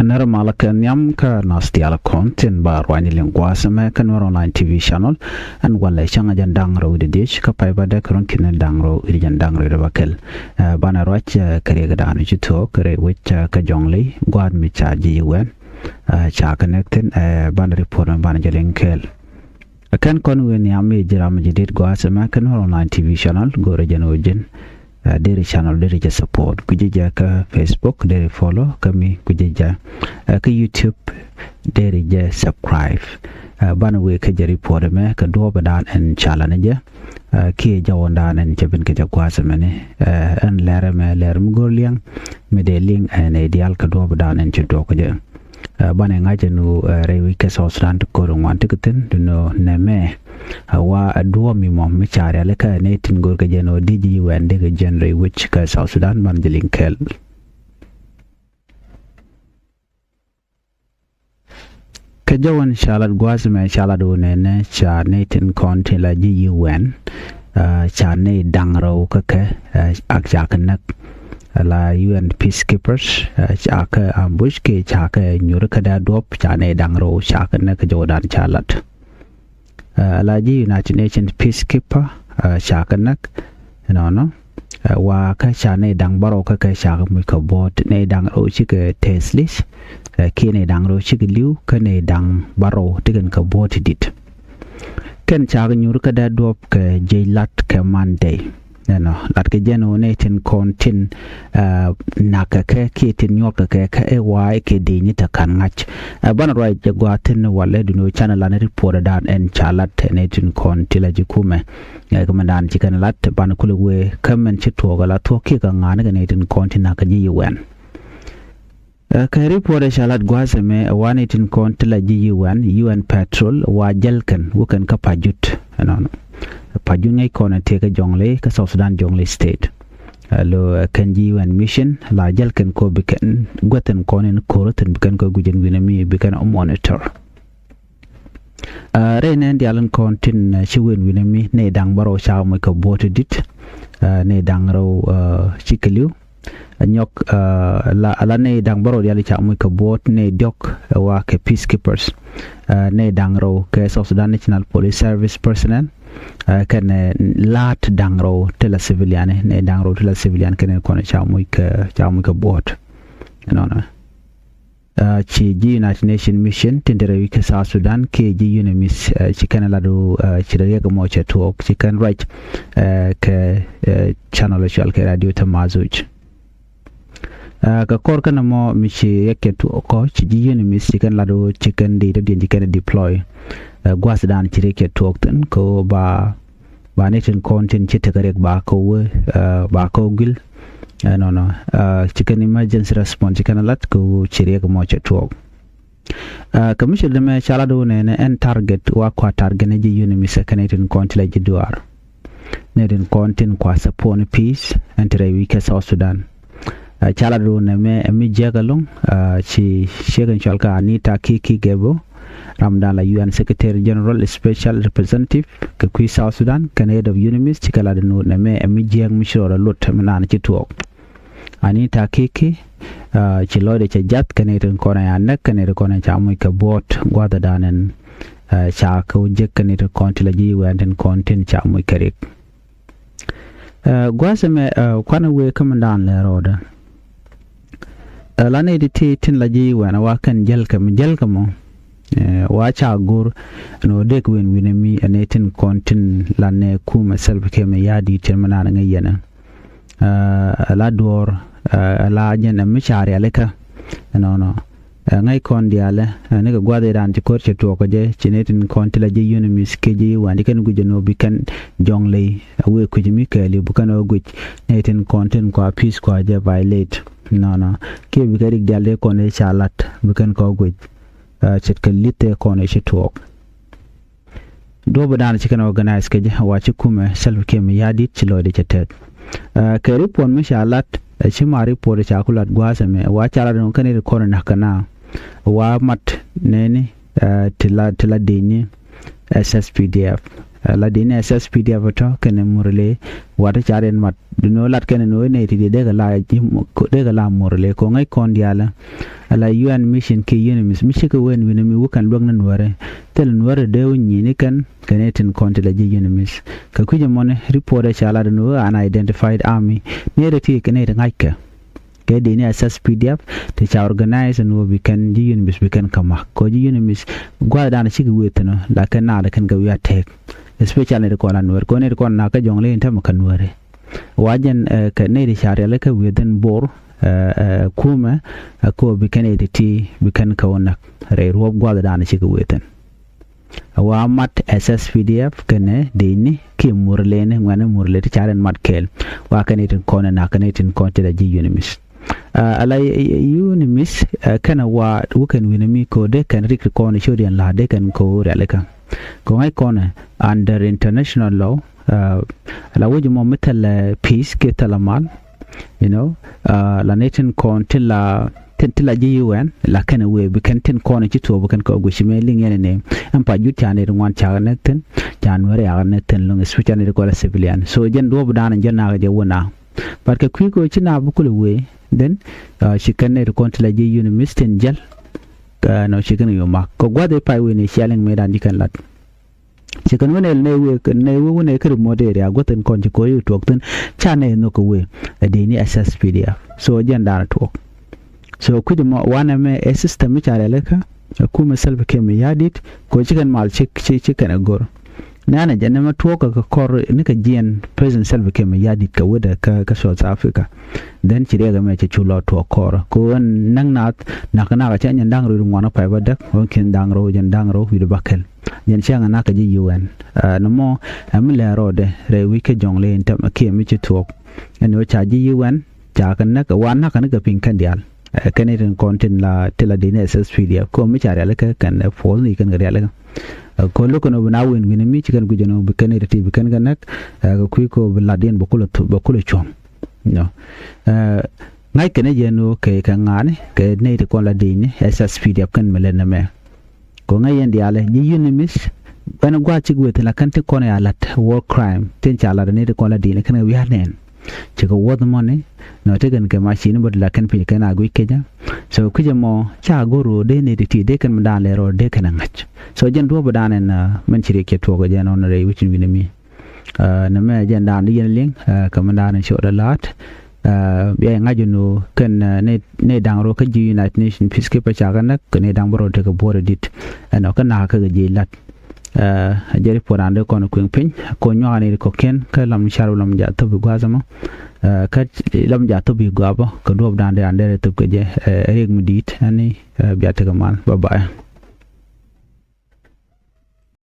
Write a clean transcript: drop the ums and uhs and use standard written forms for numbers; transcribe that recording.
Nara malaka nyam ka nasti ala content bar wani lingwa sama kan online TV channel and wala changa jandang ro de dish ka pai bada kron kin dang ro ri jandang ro bakel bana roch kare ga dan chi to kare wich ka jongli gwad mi cha ji wen cha connected bana report bana jalen kel kan kon wen yam mi jiram jidit gwa sama kan online TV channel go re jano jin deri channel deri ja support kujija ka Facebook deri follow kami kujija ka YouTube deri ja subscribe bana we ka jari report me ka do badan en chala ne ja ki jawonda en jabin ka jagwa samane en lere me lere mgorliang me de link en ideal ka do badan en chudo ko ja bana ngaje no rewi ka so stand ko ron tikutin no neme wa adwa mi mom mi chare le ka ne tin gor ka jeno diji wende ka genre which ka South Sudan man jelin kel ka jawan shalat gwas me shala do ne cha ne tin konti la ji UN cha ne dangro ka ka ak cha kanak la UN peacekeepers cha ka ambush ke cha ka nyur ka da dop cha ne dangro cha kanak jodan chalat alaji United Nations peacekeeper shakanak no wa ka chane dang baro ka shak mu ka bot ne dang ro chi ka teslis ki ne dang ro chi liu ka ne dang baro tigan ka bot dit ken cha nyur ka da dop ka jailat ka monday no lat ke jeno ne tin kontin naka ke ki tin nyoka ke ka e wa ke de ni ta kan ngach ban right jagwa tin wale duno channel an report dan en chalat ne tin kontila jikume ga mandan chikan lat ban kulwe kamen chito gala to ki ka ngana ga ne tin kontin naka ji UN ka report chalat gwase me wani tin kontila ji UN patrol wa jalkan wukan ka pajut no pajungai kona teka jongle ka South Sudan jongle state lo kanji UN mission la jalkan ko bikan goten konen koroten bikan ko gujen winami bikan monitor renen dialan kontin chiwen winami ne dang baro cha mo ko bote dit ne dang ro chikaliu nyok la ne dang baro diali cha mo ko bot ne dok wa ke peacekeepers ne dang ro ke South Sudan National Police Service personnel kan lat dangro tela civilian ne dangro tela civilian kan ko chamu ka bot no chi ji United Nation mission tendere wi ka South Sudan ke ji UNMISS chi kan la do chi re ga mo che to chi kan right ke channel social ke radio tamazuj ka kor kan mo mi chi yake to ko chi ji UNMISS chi kan la do chi kan de de kan deploy gwas dan ci reke tokten ko ba netin content ci tegarek ba ko gil no chicken emergency response chicken lat ko ci reke mo ci tok commission de me chala do ne en target wa kwa target ne ji UNMISS netin content la ji duar netin content kwa support peace entre wike South Sudan chala do ne me jegalong ci shegan chalka Anita Kiki Gebo Ramdan la UN Secretary General Special Representative ka kui South Sudan kan head of UNMISS chikala de no na me jiang mishora lot na ci tuok Anita Kiki ci lode ci jat kan eten ko na nak kan eten ko na cha muy ka bot gwada danen cha ko je kan eten kontila ji wan content cha muy karik gwasa me kwana we kamandan le roda la ne di tin la ji wan wa kan jalka mo wacha gur no dek wen winami anetin kontin lanne kuma self keme yadi termana nga yana la dor la jena mishari aleka no ngai kon diale ne ga gwade ran ti korche to ko je chinetin kontila je UNMISS ke je wandi kan gujeno bikan jongle awe ko jimi kale bukan o guj netin kontin ko peace ko je violate no ke bikarik diale ko ne chalat bikan ko guj chitkalite kone chitok do badan chikan organize ke wa chikume self kem yadi chilode chetet ke report mishalat chima report chakulat gwasame wa chala don kanere kone nakana wa mat nene tila deni SSPDF la dine SSPDF to ken murle wata charen mat no lat ken no ne ti de ga la murle ko ngai kon diala ala UN mission ke UNMISS mishi ko wen wina mi wukan log nan ware tel ware de woni ni kan kanetin konti la ji UNMISS ka kuje mon report chala de no unidentified army ne de ti ken de ngai ka ke dine SSPDF to cha organize and we can ji UNMISS we can kama ko ji UNMISS gwa da na shi wetno la kan na da kan ga wiya tek especially de ko lan wer ko ne ko na ka jongle inta makan ware wajen ka ne de share la ka weden bor kuma ko bikan editi bikan kawana rai ruwa gwada da na shiga wetan wa mat SSPDF kane dini ke murle ne ngwana murle ta charen mat kel wa kane tin kona na kane tin konta da ji UNMISS ala UNMISS kana wa wukan winami ko de kan rik ko ne shodian la de kan ko relaka ko ngai kona under international law ala wuji mo metal peace ke talamal la netin kon tilla ji UN la kana we bi kan tin kon ci to kan ko gushi me ling yene ne am pa juta ne wan cha ne ten january ya ne ten long switch ne ko la civilian so jen do budana jenna ga je wona parce que kui ko ci na bu ko we den shi kan ne kon tilla ji UNMISS ten jal no shi kan yo ma ko gwade pa we ne shaling me dan dikan lat chỉ cần vấn này vấn cái mode để agoten con chỉ có yêu thuộc tên cha này nó có về để ni SSPDF so agenda thuộc so cứ mà one em system cha lại ka kuma self kem yadit ko chỉ cần mal chỉ cần agor nana janna ma thuộc ka kor ni ka gen president self kem yadit ka wada ka South Africa then chỉ ga me chỉ chulo thuộc kor ko nang na kana ga chen dang ru ngwana pa badak ko ken dang ro jan dang ro wi bakel yen changa na ka ji UN no mo amle rode re wike jongle intam ke mi ci tok eno cha ji UN cha kan na ka wan na kan ka pin kan dial kaneten content la tela dine SSPDF ko mi cha re ka kan fol ni kan ga re ko lo kono na wen win mi ci kan gu jono bi kan reti bi kan ga nak ko ko laden bokulo chom no ngai kan je no ke ka ngane ke ne ko la dine SSPDF kan melena me ko ngayen diale ji UNMISS bana gwa ci gwete la kan te kono ya lat war crime ten cha la ne de ko la dine kan wi hanen ci ko wod money no te gan ke machine bod la kan pi kan agui keja so kuje mo cha goro de ne de ti de kan dan le ro de kan ngach so jen do bodan en men ci ke to go jen on re wicin wi mi na me jen dan yen ling ka man dan sho da lat biya ngajunu kan ne dang ro ka ji United Nation peacekeeper cha kan nak ne dang boro te ka bore dit no kan na ka ji lat jeri porande kono kuin pin ko nyaani ko ken ka lam sharu lam ja to bi gwazama ka lam ja to bi gwaba ko do dande andere to ke je reg mi dit ani biya te ka man bye bye